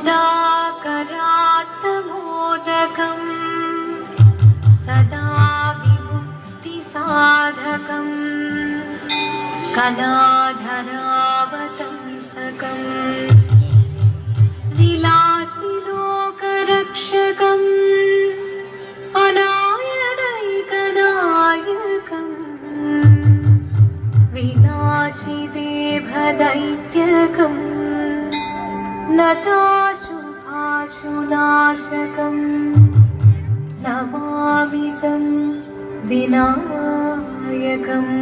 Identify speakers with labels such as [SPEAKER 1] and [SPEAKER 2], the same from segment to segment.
[SPEAKER 1] मुदाकरात्तमोदकम् सदा विमुक्तिसाधकम् कलाधरावतंसकम् विलासिलोकरक्षकम् अनायदैकनायकम् विनाशिदेभदैत्यकम् नताशुभाशुनाशकम् नमामि तं विनायकम्.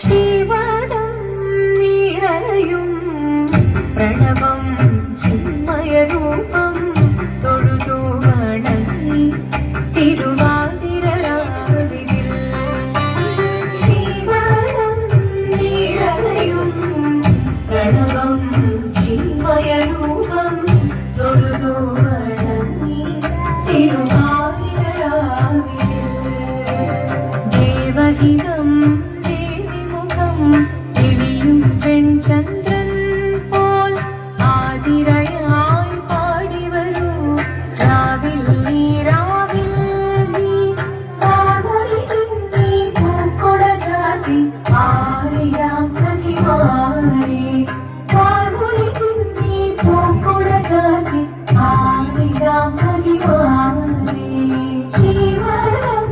[SPEAKER 1] शिवदं निरयुं प्रणवं चिन्मयरूपं തൊഴുതു വണങ്ങി തിരുവാതിരരാവിതിൽ. ശിവദം നിരയും പ്രണവം ചിന്മയരൂപം തൊഴുതു വണങ്ങി തിരുവാതിരരാവിതിൽ. ദേവഹിതം ദേവിമുഖം തെളിയും പെൺചന്ദ്രൻ പോൽ ആതിരയായി പാടി വരൂ രാവിൽ നീ രാവിൽ നീ താമരി ഇന്നീ പൂക്കൊട ചാത്തി ആടിയാം സഖിമാരെ. താമരി ഇന്നീ പൂക്കൊട ചാത്തി ആടിയാം സഖിമാരെ. ശിവദം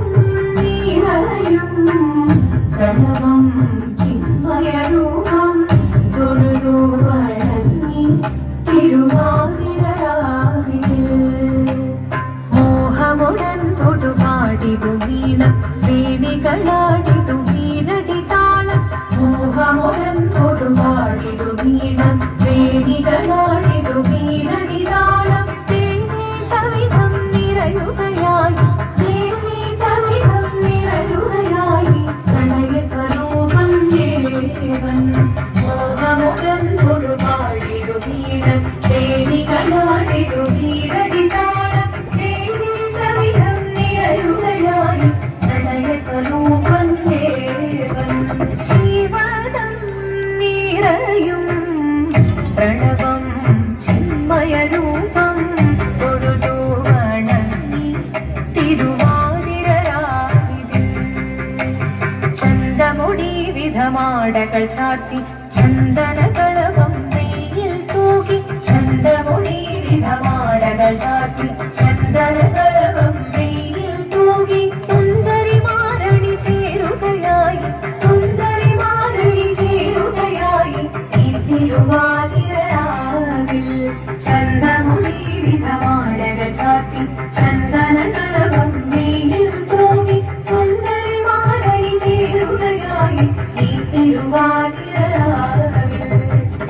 [SPEAKER 1] നിറയും പ്രണവം ചിന്മയരൂപം തൊഴുതു വണങ്ങി തിരുവാതിരരാവിതിൽ. മോഹമുടൻ തൊടുപാടിതു വീണം വേണികളാടിതു വീരടി താളം. മോഹമുടൻ തൊടുപാടിതു വീണം വേണികളാടിതു വീരടി താളം. ദേവി സവിധം നിറയുകയായി ദേവി സവിധം നിറയുകയായി പ്രണയ സ്വരൂപം ദേവൻ. മോഹമുടൻ തൊടുപാടിതു വീണം വേണികളാടിതു വീരടി താളം. ദേവി സവിധം നിറയുകയായി പ്രണയ സ്വരൂപം ദേവൻ. ശിവദം നിറയും പ്രണവം ചിന്മയരൂപം തൊഴുതു വണങ്ങി തിരുവാതിരരാവിതിൽ. ചന്തമുടി വിധമാടകൾ ചാർത്തി ചന്ദനകളവം വെയിൽ തൂകി. ചന്തമുടി വിധമാടകൾ ചാർത്തി ചന്ദനകളവം വെയിൽ തൂകി. സുന്ദരിമാരണി ചേരുകയായി സുന്ദരിമാരണി ചേരുകയായി ഈ തിരുവാതിരരാവിൽ. ചന്തമുടി വിധമാടകൾ ചാർത്തി ചന്ദനകളവം വെയിൽ തൂകി. സുന്ദരിമാരണി ചേരുകയായി ഈ തിരുവാതിരരാവിൽ.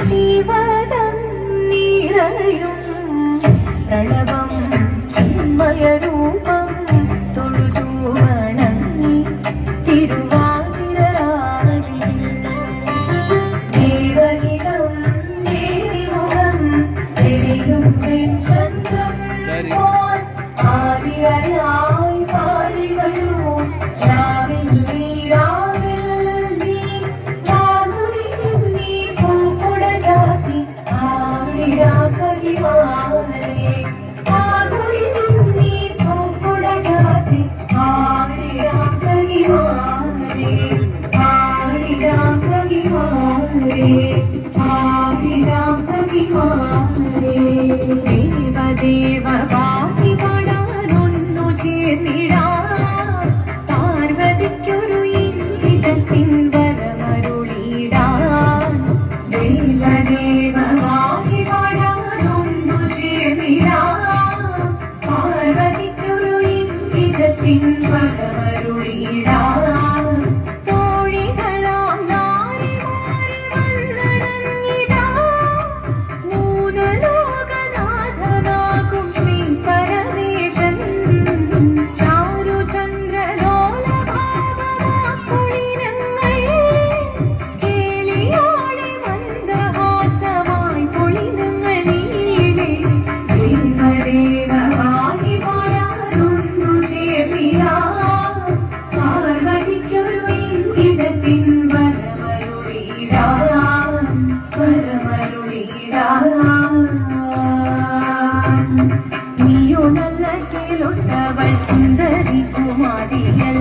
[SPEAKER 1] ശിവദം നിറയും പ്രണവം ചിന്മയരൂപം തൊഴുതു വണങ്ങി തിരുവാതിരരാവിൽ. ദേവഹിതം ദേവിമുഖം തെളിയും പെൺചന്ദ്രൻ പോൽ ആതിരയായി പാടി വരൂ രാവിൽ നീ രാവിൽ നീ താമരി ഇന്നീ പൂക്കൊട ചാത്തി ആടിയാം സഖിമാരെ. താമരി ഇന്നീ പൂക്കൊട ചാത്തി ആടിയാം സഖിമാരെ. ആടിയാം സഖിമാരെ. ആടിയാം സഖിമാരെ. ദേവദേവ പാഹി പാടാനൊന്നു ചേർന്നിടാം. പാർവതിക്കൊരു ഇംഗിതത്തിൻ വരമരുളിടാൻ. ദേവദേവ പാഹി പാടാനൊന്നു ചേർന്നിടാം. പാർവതിക്കൊരു ഇംഗിതത്തിൻ വരമരുളിടാൻ. തോഴികളാം നാരിമാർ വന്നണഞ്ഞിതാ. മൂന്നലോകനാഥനാകും ശ്രീ പരമേശൻ. ചാരുചന്ദ്രലോലഭാവമാക്കുളിരങ്ങൾ കേളിയോടെ മന്ദഹാസമായി പൊളിനങ്ങൾ നീളെ. ദേവദേവ പാഹി പാടാനൊന്നു ചേർന്നിടാം. പാർവതിക്കൊരു ഇംഗിതത്തിൻ വരമരുളിടാൻ. നീയോ നല്ല ചേലൊത്തവൾ സുന്ദരി കുമാരിയല്ല